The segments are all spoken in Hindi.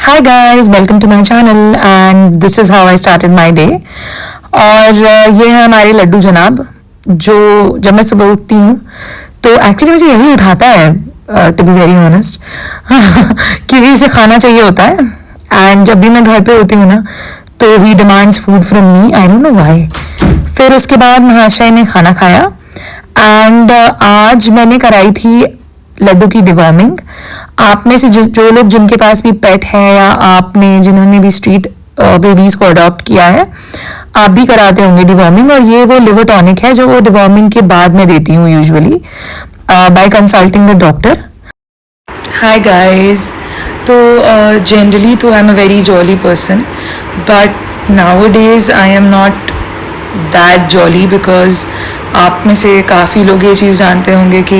Hi guys, welcome to my channel and this is how I started my day. और ये है हमारे लड्डू जनाब जो जब मैं सुबह उठती हूँ तो एक्चुअली मुझे यही उठाता है टू बी वेरी ऑनेस्ट क्योंकि इसे खाना चाहिए होता है एंड जब भी मैं घर पे होती हूँ ना तो ही demands food from me, I don't know why. फिर उसके बाद महाशय ने खाना खाया एंड आज मैंने कराई थी लड्डू की डिवॉर्मिंग. आप में से जो लोग जिनके पास भी पेट है या आपने जिन्होंने भी स्ट्रीट बेबीज को अडॉप्ट किया है आप भी कराते होंगे डिवॉर्मिंग. और ये वो लिवर टॉनिक है जो वो डिवॉर्मिंग के बाद में देती हूँ usually by consulting the doctor. Hi guys, तो जनरली तो I am a very jolly person but nowadays I am not that jolly because आप में से काफ़ी लोग ये चीज़ जानते होंगे कि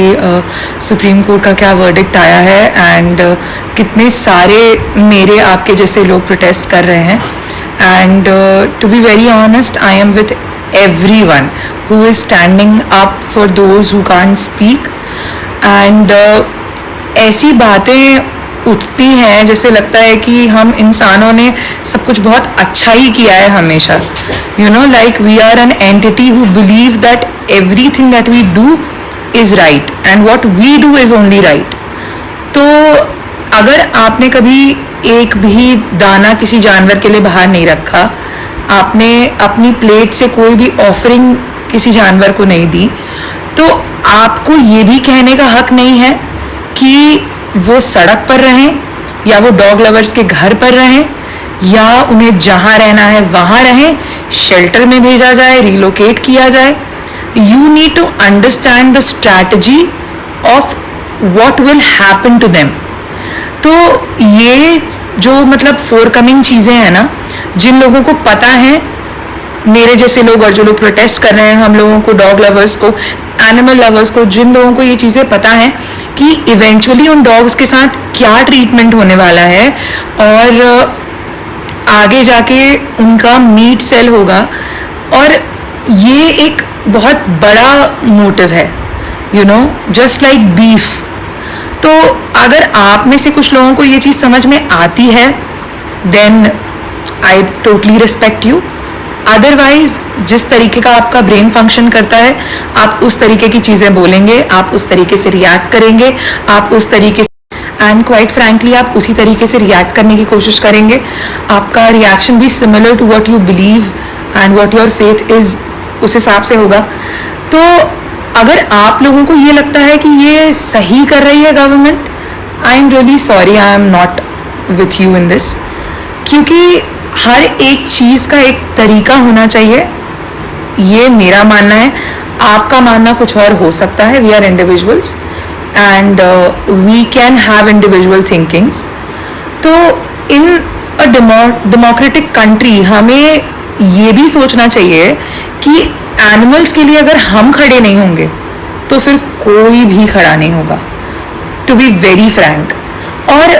सुप्रीम कोर्ट का क्या वर्डिक्ट आया है एंड कितने सारे मेरे आपके जैसे लोग प्रोटेस्ट कर रहे हैं. And to be very honest I am with every one who is standing up for those who can't speak. And ऐसी बातें उठती हैं जैसे लगता है कि हम इंसानों ने सब कुछ बहुत अच्छा ही किया है हमेशा. You know, like we are an entity who believe that everything that we do is right and what we do is only right. तो अगर आपने कभी एक भी दाना किसी जानवर के लिए बाहर नहीं रखा, आपने अपनी प्लेट से कोई भी ऑफरिंग किसी जानवर को नहीं दी, तो आपको ये भी कहने का हक नहीं है कि वो सड़क पर रहें या वो डॉग लवर्स के घर पर रहें या उन्हें जहाँ रहना है वहाँ रहें, शेल्टर में भेजा जाए, रिलोकेट किया जाए. You need to understand the strategy of what will happen to them. तो ये जो मतलब फोरकमिंग चीज़ें हैं ना, जिन लोगों को पता है, मेरे जैसे लोग और जो लोग प्रोटेस्ट कर रहे हैं, हम लोगों को, डॉग लवर्स को, एनिमल लवर्स को, जिन लोगों को ये चीज़ें पता हैं कि इवेंचुअली उन डॉग्स के साथ क्या ट्रीटमेंट होने वाला है और आगे जाके उनका मीट सेल होगा और ये एक बहुत बड़ा मोटिव है, you know, just like beef. तो अगर आप में से कुछ लोगों को ये चीज़ समझ में आती है then I totally respect you. Otherwise जिस तरीके का आपका ब्रेन फंक्शन करता है आप उस तरीके की चीज़ें बोलेंगे, आप उस तरीके से रिएक्ट करेंगे, आप उस तरीके से एंड क्वाइट फ्रैंकली आप उसी तरीके से रिएक्ट करने की कोशिश करेंगे. आपका रिएक्शन भी similar to what you believe and what your faith is, उस हिसाब से होगा. तो अगर आप लोगों को ये लगता है कि ये सही कर रही है government, I am really sorry, I am not with you in this. क्योंकि हर एक चीज़ का एक तरीका होना चाहिए, ये मेरा मानना है. आपका मानना कुछ और हो सकता है. We are individuals and we can have individual thinkings. तो इन अ डेमोक्रेटिक कंट्री हमें ये भी सोचना चाहिए कि एनिमल्स के लिए अगर हम खड़े नहीं होंगे तो फिर कोई भी खड़ा नहीं होगा, टू बी वेरी फ्रैंक. और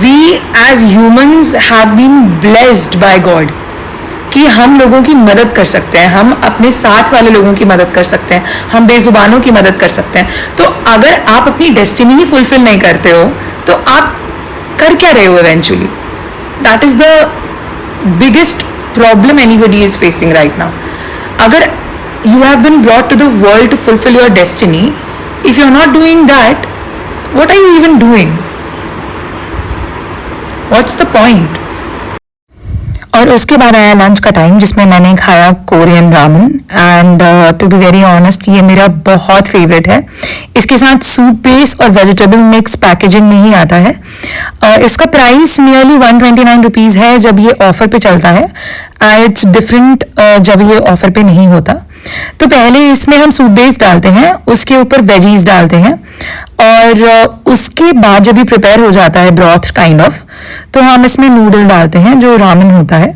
we as humans have been blessed by God कि हम लोगों की मदद कर सकते हैं, हम अपने साथ वाले लोगों की मदद कर सकते हैं, हम बेजुबानों की मदद कर सकते हैं. तो अगर आप अपनी डेस्टिनी ही फुलफिल नहीं करते हो तो आप कर क्या रहे हो eventually? That is the biggest problem anybody is facing right now. Agar you have been brought to the world to fulfill your destiny, if you're not doing that, what are you even doing? What's the point? और उसके बाद आया लंच का टाइम जिसमें मैंने खाया Korean ramen and to be very honest ये मेरा बहुत फेवरेट है. इसके साथ सूप बेस और वेजिटेबल मिक्स पैकेजिंग में ही आता है. इसका प्राइस नियरली 129 रुपीज़ है जब ये ऑफर पे चलता है एंड इट्स डिफरेंट जब ये ऑफर पे नहीं होता. तो पहले इसमें हम सूप बेस डालते हैं, उसके ऊपर वेजीज डालते हैं और उसके बाद जब ये प्रिपेयर हो जाता है ब्रॉथ काइंड ऑफ, तो हम इसमें नूडल डालते हैं जो रामेन होता है.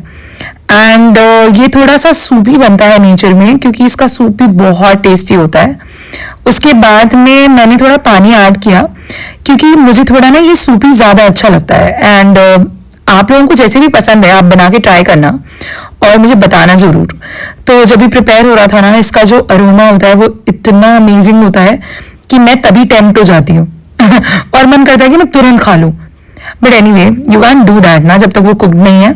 एंड ये थोड़ा सा सूपी बनता है नेचर में क्योंकि इसका सूप भी बहुत टेस्टी होता है. उसके बाद में मैंने थोड़ा पानी ऐड किया क्योंकि मुझे थोड़ा ना ये सूपी ज़्यादा अच्छा लगता है. एंड आप लोगों को जैसे भी पसंद है आप बना के ट्राई करना और मुझे बताना ज़रूर. तो जब भी प्रिपेयर हो रहा था ना, इसका जो अरोमा होता है वो इतना अमेजिंग होता है कि मैं तभी टेम्प्ट हो जाती हूँ और मन करता है कि मैं तुरंत खा लूँ. But anyway you can do that ना जब तक वो कुक नहीं है।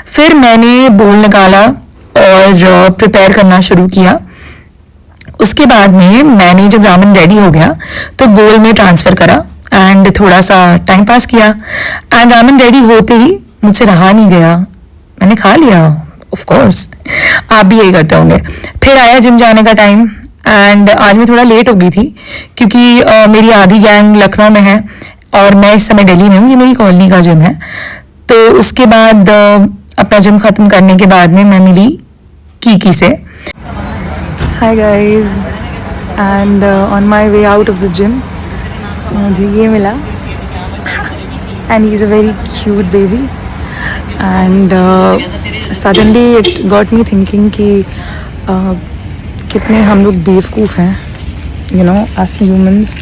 फिर मैंने बोल निकाला और प्रिपेयर करना शुरू किया। उसके बाद में मैंने जब रामेन रेडी हो गया तो बोल में ट्रांसफ़र करा एंड थोड़ा सा टाइम पास किया। एंड रामेन रेडी होते ही मुझसे रहा नहीं गया, मैंने खा लिया। ऑफ कोर्स आप भी यही करते होंगे। फिर आया जिम जाने का टाइम एंड आज मैं थोड़ा लेट हो गई थी क्योंकि मेरी आधी गैंग लखनऊ में है और मैं इस समय दिल्ली में हूँ। ये मेरी कॉलोनी का जिम है। तो उसके बाद अपना जिम ख़त्म करने के बाद में मैं मिली कीकी से। Hi guys, and on my way out of the gym मुझे ये मिला and he is a very cute baby and suddenly it got me thinking कि कितने हम लोग बेवकूफ़ हैं, you know, as humans,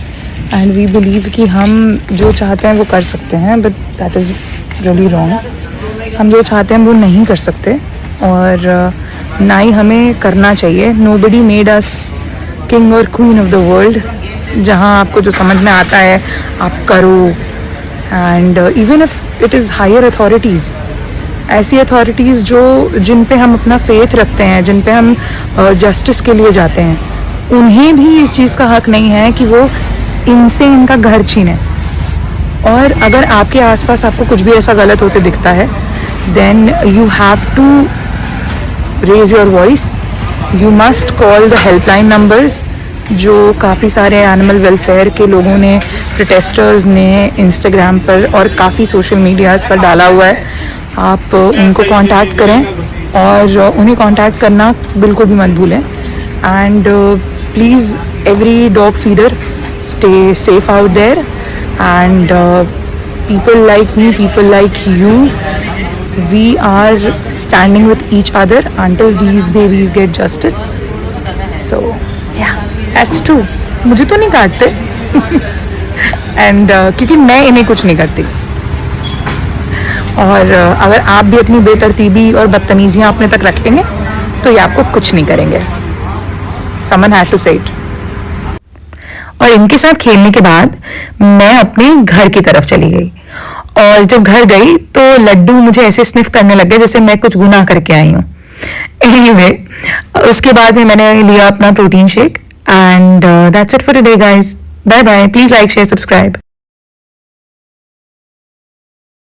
and we believe कि हम जो चाहते हैं वो कर सकते हैं, but that is really wrong. हम जो चाहते हैं वो नहीं कर सकते और ना ही हमें करना चाहिए। नोबडी मेड अस किंग और क्वीन ऑफ द वर्ल्ड। जहाँ आपको जो समझ में आता है आप करो। And even if it is higher authorities, ऐसी अथॉरिटीज़ जो जिन पे हम अपना फेथ रखते हैं, जिन पे हम जस्टिस के लिए जाते हैं, उन्हें भी इस चीज़ का हक नहीं है कि वो इनसे इनका घर छीने। और अगर आपके आसपास आपको कुछ भी ऐसा गलत होते दिखता है then you have to raise your voice. You must call the helpline numbers जो काफ़ी सारे एनिमल वेलफेयर के लोगों ने, प्रोटेस्टर्स ने इंस्टाग्राम पर और काफ़ी सोशल मीडियाज़ पर डाला हुआ है। आप उनको कांटेक्ट करें और उन्हें कांटेक्ट करना बिल्कुल भी मत भूलें। And please every dog feeder stay safe out there and people like me, people like you, we are standing with each other until these babies get justice. So yeah, that's true. मुझे तो नहीं काटते and क्योंकि मैं इन्हें कुछ नहीं करती। और अगर आप भी अपनी बेतरतीबी और बदतमीजियाँ अपने तक रखेंगे तो ये आपको कुछ नहीं करेंगे। Someone had to say it. और इनके साथ खेलने के बाद मैं अपने घर की तरफ चली गई और जब घर गई तो लड्डू मुझे ऐसे स्निफ करने लग गए जैसे मैं कुछ गुनाह करके आई हूँ। एनीवे उसके बाद में मैंने लिया अपना protein shake and that's it for today guys. Bye bye. Please like share subscribe.